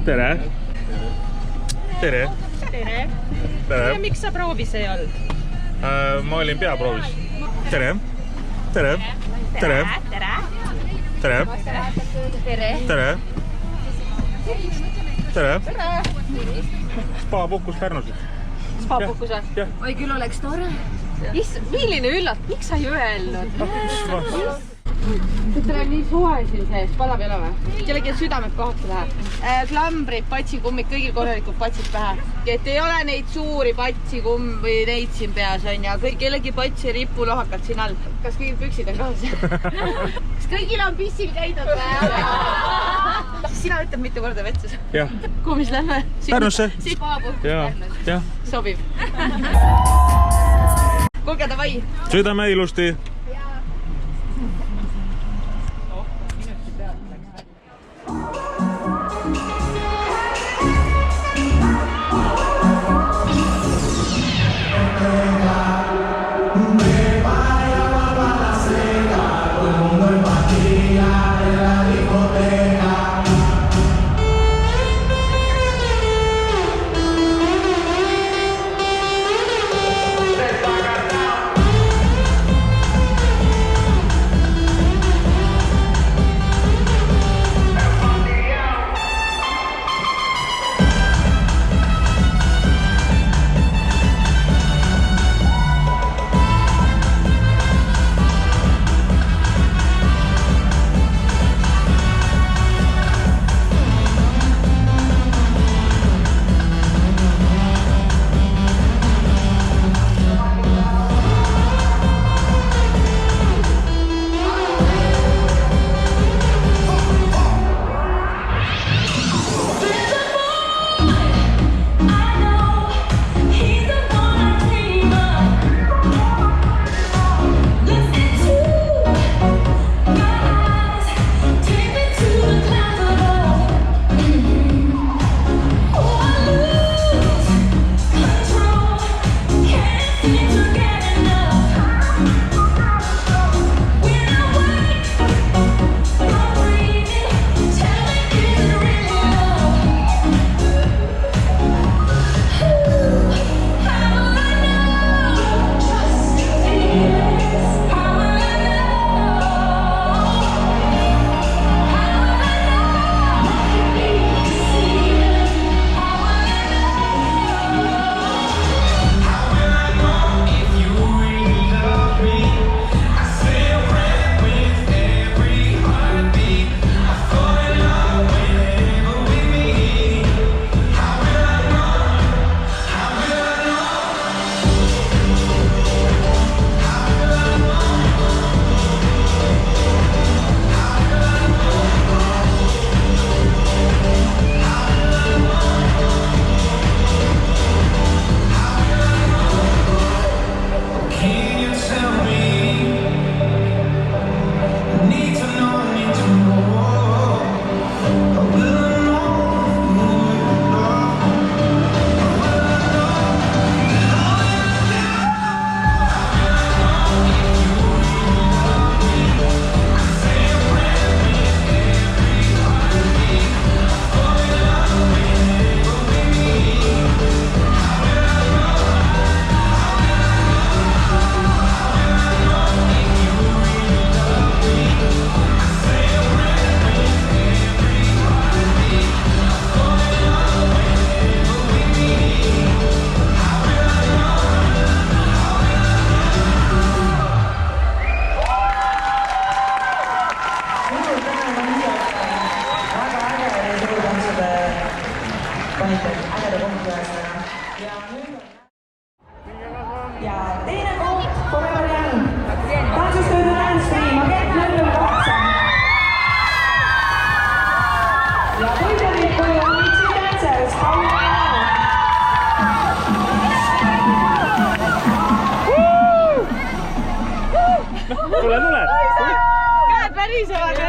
Tere! Tere! Tere! Ja miks sa proovis ei olnud? Ma olin peaproovis. Tere! Tere! Tere! Tere! Tere! Tere! Tere! Tere! Spa puhkus Pärnus. Spa puhkus või? Oi, küll oleks tore. Milline üllat, miks sa ei öelnud? Teil on nii soe siin sees, palab ei ole või? Kellegi südamed kohaks läheb. Klambrid, patsikummid, kõigil korralikult patsid pähe. Et ei ole neid suuri patsikummi neid siin peas on ja kellegi patsi ripulohakad siin all. Kas kõigil püksid on kaasas? Kas kõigil on pissil käidud või? Siis sina ütled mitu korda vetsus. Jah. Kuhu mis lähme? Pärnusse. Spa puhkus Pärnus. Sobib. Kuulge, davai. Sõidame ilusti. Käed värisevad.